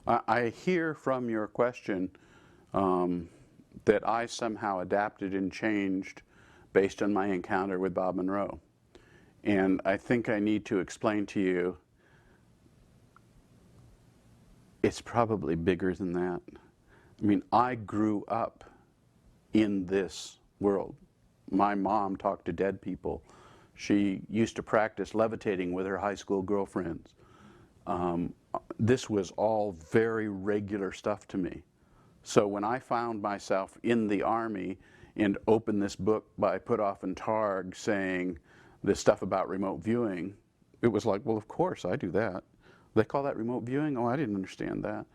I hear from your question that I somehow adapted and changed based on my encounter with Bob Monroe. And I think I need to explain to you, it's probably bigger than that. I mean, I grew up in this world. My mom talked to dead people. She used to practice levitating with her high school girlfriends. This was all very regular stuff to me. So when I found myself in the Army and opened this book by Puthoff and Targ saying this stuff about remote viewing, it was like, well, of course I do that. They call that remote viewing? Oh, I didn't understand that.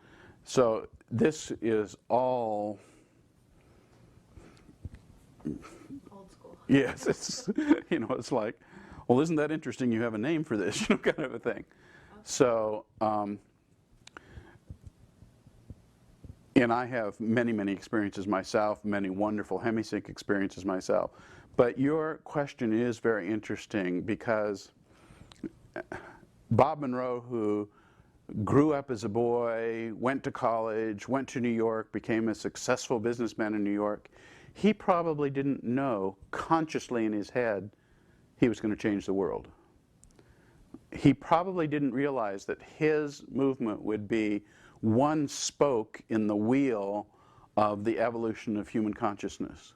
So this is all old school. Yes, it's, you know, it's like, well, isn't that interesting? You have a name for this, you know, kind of a thing. Okay. So, and I have many, many experiences myself, many wonderful hemisync experiences myself. But your question is very interesting because Bob Monroe, who grew up as a boy, went to college, went to New York, became a successful businessman in New York, he probably didn't know consciously in his head he was going to change the world. He probably didn't realize that his movement would be one spoke in the wheel of the evolution of human consciousness.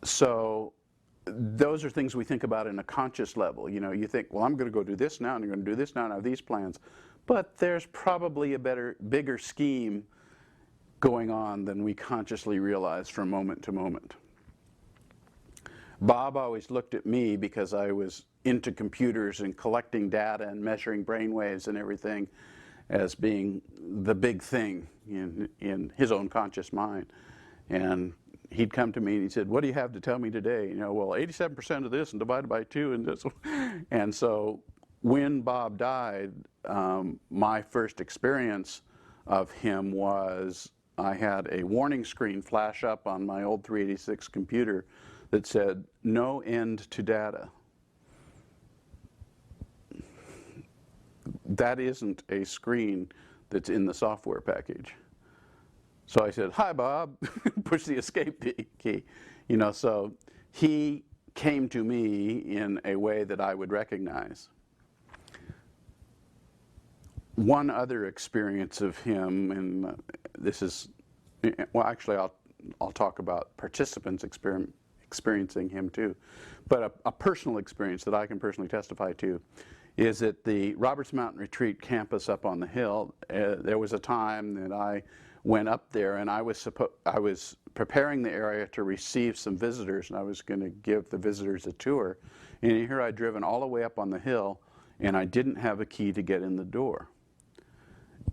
So those are things we think about in a conscious level. You know, you think, well, I'm going to go do this now, and I'm going to do this now, and I have these plans. But there's probably a bigger scheme going on than we consciously realize from moment to moment. Bob always looked at me, because I was into computers and collecting data and measuring brain waves and everything, as being the big thing in his own conscious mind. And he'd come to me and he said, what do you have to tell me today? You know, well, 87% of this and divided by 2 and this. And so when Bob died, my first experience of him was I had a warning screen flash up on my old 386 computer that said, no end to data. That isn't a screen that's in the software package. So I said, hi, Bob, push the escape key. You know, so he came to me in a way that I would recognize. One other experience of him, and this is, well, actually, I'll talk about participants experiencing him too. But a personal experience that I can personally testify to is at the Roberts Mountain Retreat campus up on the hill. There was a time that I went up there, and I was preparing the area to receive some visitors, and I was going to give the visitors a tour. And here I'd driven all the way up on the hill, and I didn't have a key to get in the door.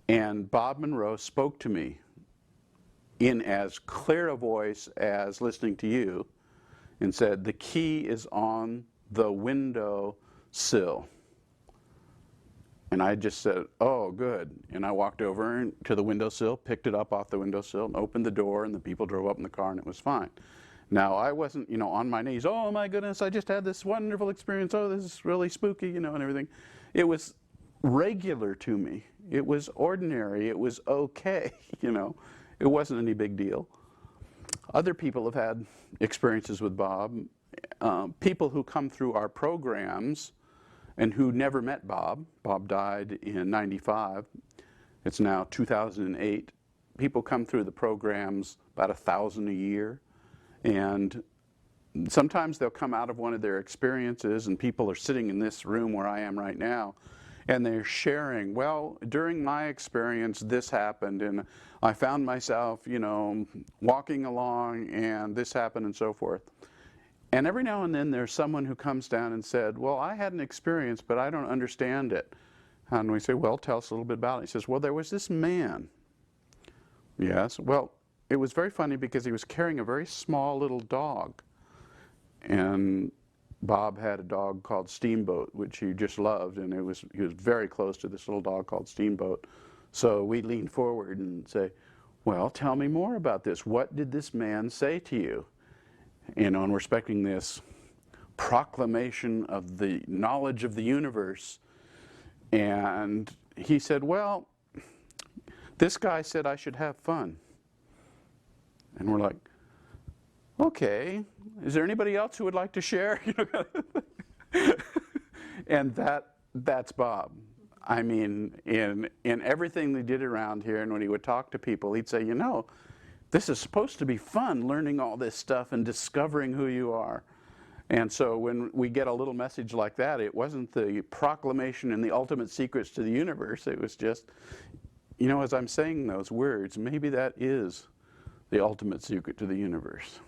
And Bob Monroe spoke to me in as clear a voice as listening to you, and said, the key is on the window sill. And I just said, oh, good. And I walked over to the windowsill, picked it up off the windowsill, and opened the door, and the people drove up in the car, and it was fine. Now, I wasn't, you know, on my knees, oh my goodness, I just had this wonderful experience, oh, this is really spooky, you know, and everything. It was regular to me. It was ordinary. It was okay, you know. It wasn't any big deal. Other people have had experiences with Bob. People who come through our programs and who never met Bob. Bob died in '95. It's now 2008. People come through the programs, about 1,000 a year. And sometimes they'll come out of one of their experiences, and people are sitting in this room where I am right now, and they're sharing, well, during my experience, this happened, and I found myself, you know, walking along, and this happened, and so forth. And every now and then there's someone who comes down and said, well, I had an experience, but I don't understand it. And we say, well, tell us a little bit about it. He says, well, there was this man. Yes, well, it was very funny because he was carrying a very small little dog. And Bob had a dog called Steamboat, which he just loved, and he was very close to this little dog called Steamboat. So we leaned forward and say, well, tell me more about this. What did this man say to you? You know, and we're expecting this proclamation of the knowledge of the universe. And he said, well, this guy said I should have fun. And we're like, okay, is there anybody else who would like to share? And that's Bob. I mean, in everything they did around here, and when he would talk to people, he'd say, this is supposed to be fun, learning all this stuff and discovering who you are. And so when we get a little message like that, it wasn't the proclamation and the ultimate secrets to the universe. It was just, as I'm saying those words, maybe that is the ultimate secret to the universe.